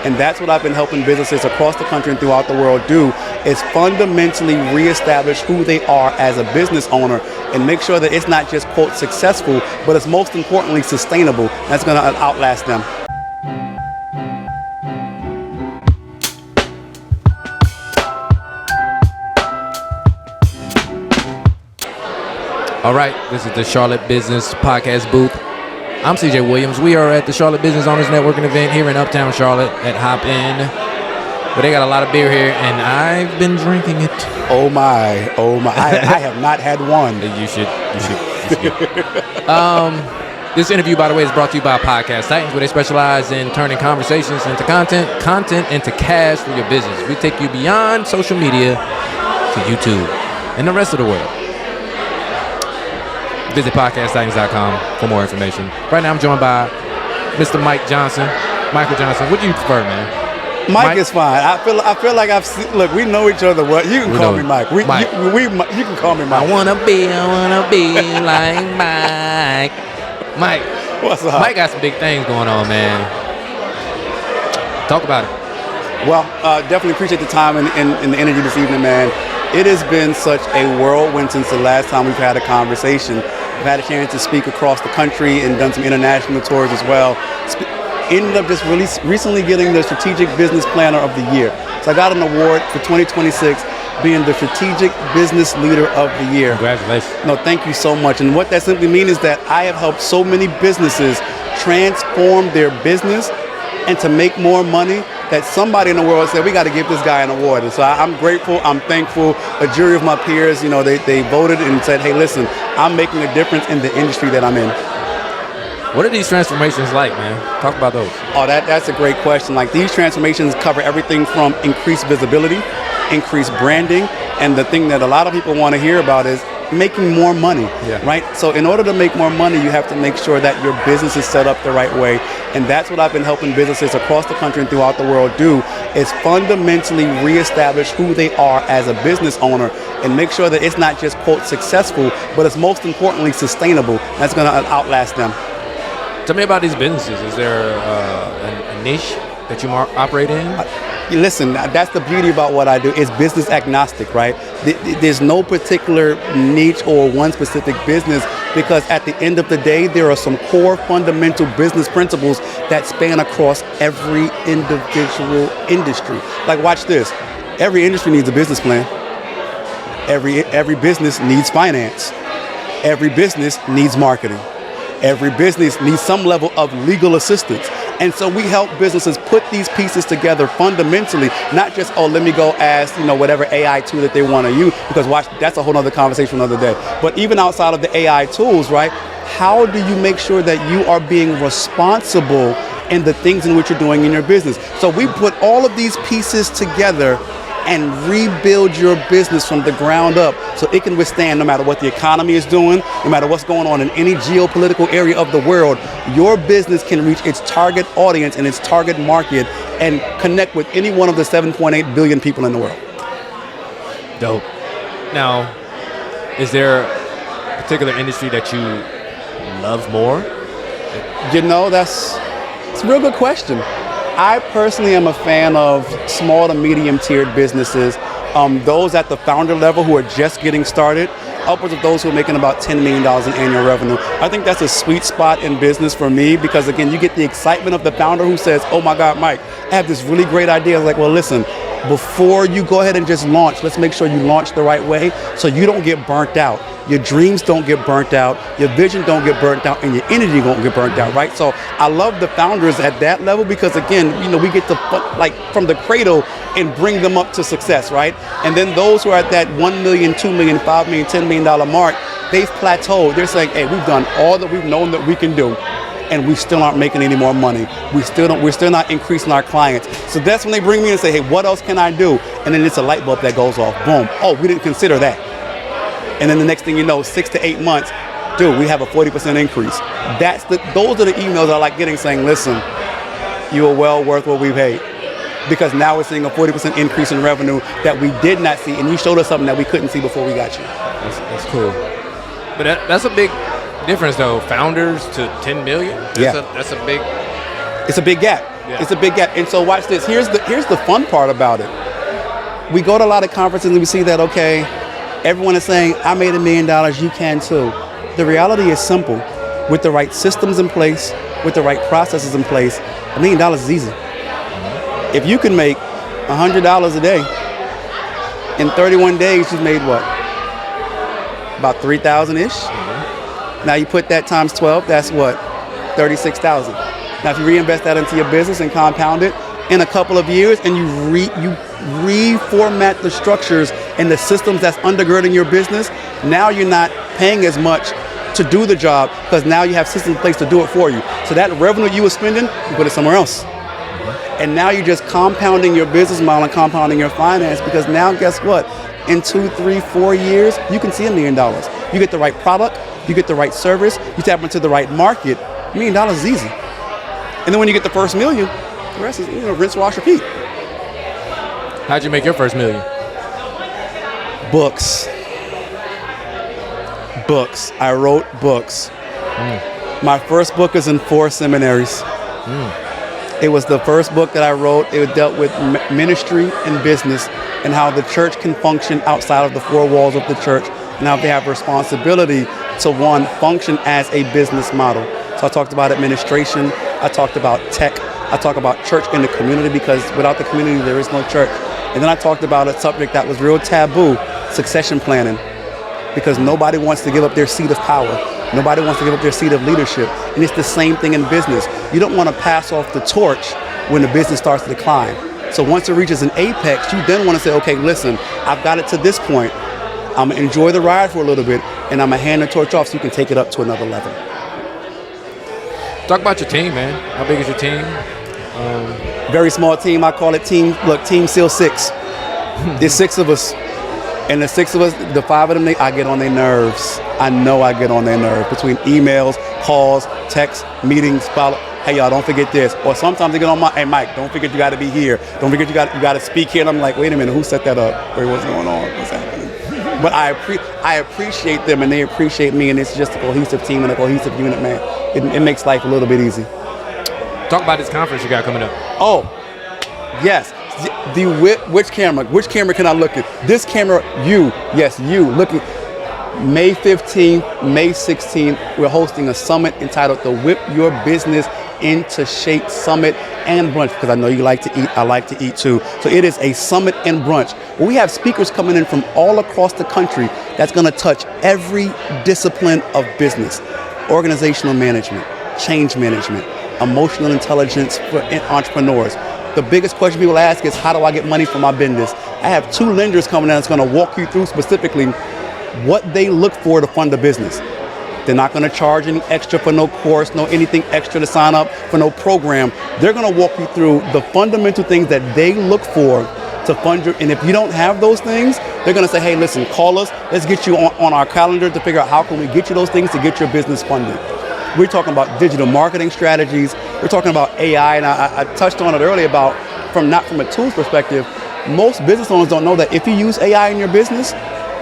And that's what I've been helping businesses across the country and throughout the world do, is fundamentally reestablish who they are as a business owner and make sure that it's not just, quote, successful, but it's most importantly sustainable. That's going to outlast them. All right, this is the Charlotte Business Podcast booth. I'm CJ Williams. We are at the Charlotte Business Owners Networking event here in Uptown Charlotte at Hop In. But they got a lot of beer here, and I've been drinking it. Oh my. I have not had one. You should. This interview, by the way, is brought to you by Podcast Titans, where they specialize in turning conversations into content into cash for your business. We take you beyond social media to YouTube and the rest of the world. Visit podcasttitans.com for more information. Right now, I'm joined by Mr. Michael Johnson. What do you prefer, man? Mike is fine. I feel like I've seen, look, we know each other. Well, you can call me Mike. You can call me Mike. I wanna be like Mike. Mike, what's up? Mike got some big things going on, man. Talk about it. Well, definitely appreciate the time and the energy this evening, man. It has been such a whirlwind since the last time we've had a conversation. I've had a chance to speak across the country and done some international tours as well. Ended up just really recently getting the Strategic Business Planner of the Year. So I got an award for 2026 being the Strategic Business Leader of the Year. Congratulations. No, thank you so much. And what that simply means is that I have helped so many businesses transform their business and to make more money that somebody in the world said, we got to give this guy an award. And so I'm grateful, I'm thankful. A jury of my peers, they voted and said, hey, listen, I'm making a difference in the industry that I'm in. What are these transformations like, man? Talk about those. Oh, that's a great question. Like, these transformations cover everything from increased visibility, increased branding, and the thing that a lot of people want to hear about is making more money, right? So in order to make more money, you have to make sure that your business is set up the right way. And that's what I've been helping businesses across the country and throughout the world do, is fundamentally reestablish who they are as a business owner and make sure that it's not just, quote, successful, but it's most importantly sustainable. That's going to outlast them. Tell me about these businesses. Is there a niche that you operate in? Listen, that's the beauty about what I do. It's business agnostic, right? There's no particular niche or one specific business, because at the end of the day, there are some core fundamental business principles that span across every individual industry. Like, watch this. Every industry needs a business plan. Every business needs finance. Every business needs marketing. Every business needs some level of legal assistance. And so we help businesses put these pieces together fundamentally, not just, let me go ask, whatever AI tool that they want to use, because watch, that's a whole other conversation another day. But even outside of the AI tools, right, how do you make sure that you are being responsible in the things in which you're doing in your business? So we put all of these pieces together and rebuild your business from the ground up so it can withstand no matter what the economy is doing, no matter what's going on in any geopolitical area of the world. Your business can reach its target audience and its target market and connect with any one of the 7.8 billion people in the world. Dope. Now, is there a particular industry that you love more? It's a real good question. I personally am a fan of small to medium tiered businesses, those at the founder level who are just getting started, upwards of those who are making about $10 million in annual revenue. I think that's a sweet spot in business for me because, again, you get the excitement of the founder who says, oh my God, Mike, I have this really great idea. It's like, well, listen, before you go ahead and just launch, let's make sure you launch the right way so you don't get burnt out. Your dreams don't get burnt out, your vision don't get burnt out, and your energy won't get burnt out, right? So I love the founders at that level because, again, we get to, from the cradle and bring them up to success, right? And then those who are at that $1 million, $2 million, $5 million, $10 million mark, they've plateaued. They're saying, hey, we've done all that we've known that we can do, and we still aren't making any more money. We're still not increasing our clients. So that's when they bring me in and say, hey, what else can I do? And then it's a light bulb that goes off. Boom. Oh, we didn't consider that. And then the next thing you know, 6 to 8 months, dude, we have a 40% increase. Those are the emails I like getting saying, listen, you are well worth what we paid. Because now we're seeing a 40% increase in revenue that we did not see, and you showed us something that we couldn't see before we got you. That's cool. But that's a big difference, though. Founders to 10 million? That's a big... It's a big gap. Yeah. It's a big gap. And so watch this. Here's the fun part about it. We go to a lot of conferences and we see that, okay, everyone is saying, I made $1 million, you can too. The reality is simple. With the right systems in place, with the right processes in place, $1 million is easy. If you can make $100 a day, in 31 days, you've made what? About 3,000-ish? Now you put that times 12, that's what? 36,000. Now if you reinvest that into your business and compound it in a couple of years and you reformat the structures and the systems that's undergirding your business, now you're not paying as much to do the job because now you have systems in place to do it for you. So that revenue you were spending, you put it somewhere else. And now you're just compounding your business model and compounding your finance because now guess what? In 2, 3, 4 years, you can see $1 million. You get the right product, you get the right service, you tap into the right market, $1 million is easy. And then when you get the first $1 million, the rest is rinse, wash, repeat. How'd you make your first $1 million? Books. I wrote books. My first book is in 4 seminaries. It was the first book that I wrote. It dealt with ministry and business and how the church can function outside of the 4 walls of the church and how they have responsibility to, one, function as a business model. So I talked about administration. I talked about tech. I talked about church in the community because without the community, there is no church. And then I talked about a subject that was real taboo, succession planning, because nobody wants to give up their seat of power. Nobody wants to give up their seat of leadership. And it's the same thing in business. You don't want to pass off the torch when the business starts to decline. So once it reaches an apex, you then want to say, okay, listen, I've got it to this point. I'm going to enjoy the ride for a little bit, and I'm going to hand the torch off so you can take it up to another level. Talk about your team, man. How big is your team? Very small team. I call it Team SEAL 6. There's 6 of us. And the 6 of us, the 5 of them, I get on their nerves. I know I get on their nerves between emails, calls, texts, meetings, follow. Hey, y'all, don't forget this. Or sometimes they get on my, hey, Mike, don't forget you got to be here. Don't forget you got to speak here. And I'm like, wait a minute, who set that up? Wait, what's going on? What's happening? But I appreciate them and they appreciate me, and it's just a cohesive team and a cohesive unit, man. It makes life a little bit easy. Talk about this conference you got coming up. Oh, yes. Which camera? Which camera can I look at? This camera, you looking. May 15th, May 16th, we're hosting a summit entitled the Whip Your Business into Shape Summit and Brunch, because I know you like to eat, I like to eat too. So it is a summit and brunch where we have speakers coming in from all across the country that's gonna touch every discipline of business: organizational management, change management, emotional intelligence for entrepreneurs. The biggest question people ask is, how do I get money for my business? I have 2 lenders coming in that's gonna walk you through specifically what they look for to fund a business. They're not gonna charge any extra for no course, no anything extra to sign up for no program. They're gonna walk you through the fundamental things that they look for to fund your, and if you don't have those things, they're gonna say, hey, listen, call us, let's get you on our calendar to figure out how can we get you those things to get your business funded. We're talking about digital marketing strategies. We're talking about AI, and I touched on it earlier about not from a tools perspective. Most business owners don't know that if you use AI in your business,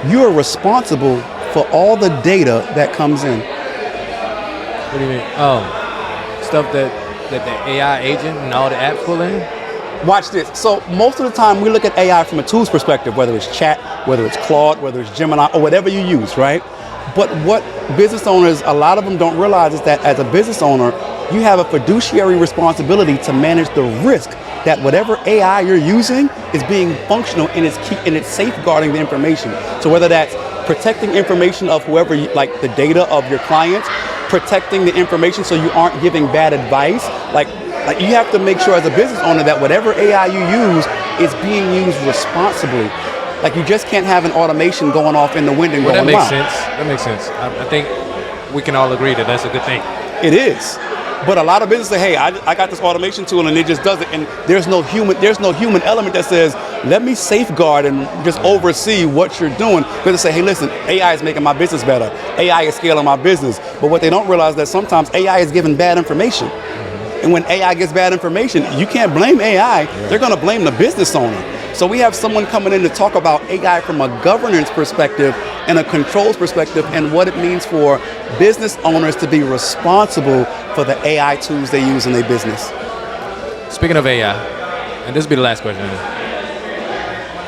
you are responsible for all the data that comes in. What do you mean? Oh, stuff that the AI agent and all the apps pull in? Watch this. So most of the time we look at AI from a tools perspective, whether it's chat, whether it's Claude, whether it's Gemini, or whatever you use, right? But what business owners, a lot of them don't realize is that as a business owner, you have a fiduciary responsibility to manage the risk that whatever AI you're using is being functional and it's safeguarding the information. So whether that's protecting information of whoever, like the data of your clients, protecting the information so you aren't giving bad advice, like you have to make sure as a business owner that whatever AI you use is being used responsibly. Like you just can't have an automation going off in the wind and going wild. That makes sense. I think we can all agree that that's a good thing. It is. But a lot of businesses say, hey, I got this automation tool and it just does it. And there's no human element that says, let me safeguard and just oversee what you're doing. Because they say, hey, listen, AI is making my business better. AI is scaling my business. But what they don't realize is that sometimes AI is giving bad information. And when AI gets bad information, you can't blame AI. Yeah. They're going to blame the business owner. So we have someone coming in to talk about AI from a governance perspective and a controls perspective and what it means for business owners to be responsible for the AI tools they use in their business. Speaking of AI, and this will be the last question.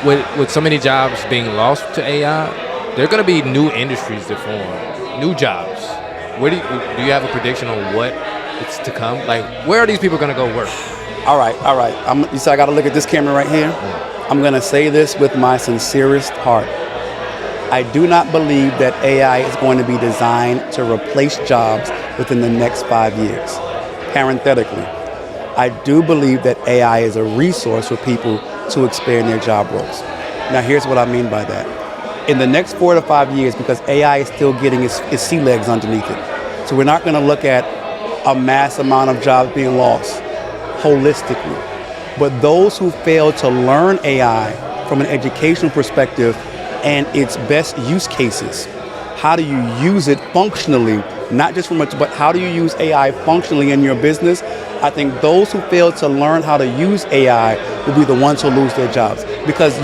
With so many jobs being lost to AI, there are going to be new industries that form, new jobs. Where do you have a prediction on what it's to come? Like, where are these people going to go work? All right. You said I got to look at this camera right here. I'm going to say this with my sincerest heart. I do not believe that AI is going to be designed to replace jobs within the next 5 years. Parenthetically, I do believe that AI is a resource for people to expand their job roles. Now, here's what I mean by that. In the next 4 to 5 years, because AI is still getting its sea legs underneath it, so we're not going to look at a mass amount of jobs being lost holistically. But those who fail to learn AI from an educational perspective and its best use cases, how do you use it functionally, not just but how do you use AI functionally in your business? I think those who fail to learn how to use AI will be the ones who lose their jobs. Because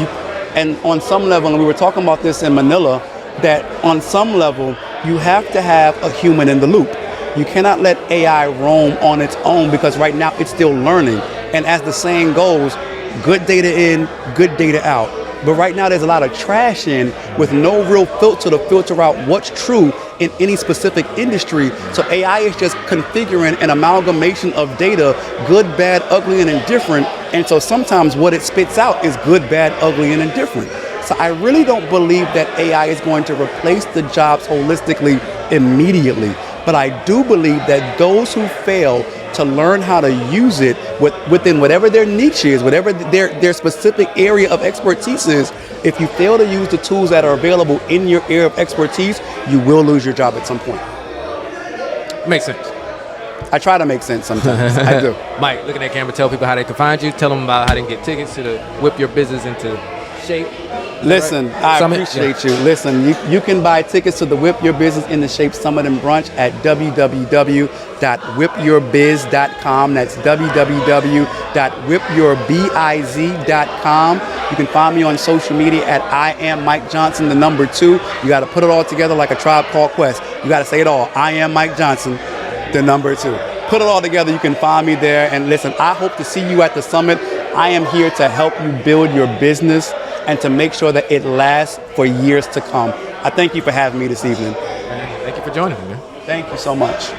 and on some level, and we were talking about this in Manila, that on some level, you have to have a human in the loop. You cannot let AI roam on its own because right now it's still learning. And as the saying goes, good data in, good data out. But right now there's a lot of trash in with no real filter to filter out what's true in any specific industry. So AI is just configuring an amalgamation of data, good, bad, ugly, and indifferent. And so sometimes what it spits out is good, bad, ugly, and indifferent. So I really don't believe that AI is going to replace the jobs holistically immediately. But I do believe that those who fail to learn how to use it within whatever their niche is, whatever their specific area of expertise is, if you fail to use the tools that are available in your area of expertise, you will lose your job at some point. Makes sense. I try to make sense sometimes. I do. Mike, look at that camera. Tell people how they can find you. Tell them about how they can get tickets to the Whip Your Business into Shape. Listen, right? I appreciate you. Listen, you can buy tickets to the Whip Your Business in the Shape Summit and Brunch at www.whipyourbiz.com. That's www.whipyourbiz.com. You can find me on social media at I am Mike Johnson, the number 2. You got to put it all together like a Tribe Called Quest. You got to say it all. I am Mike Johnson, the number 2. Put it all together. You can find me there. And listen, I hope to see you at the summit. I am here to help you build your business and to make sure that it lasts for years to come. I thank you for having me this evening. Thank you for joining me, man. Thank you so much.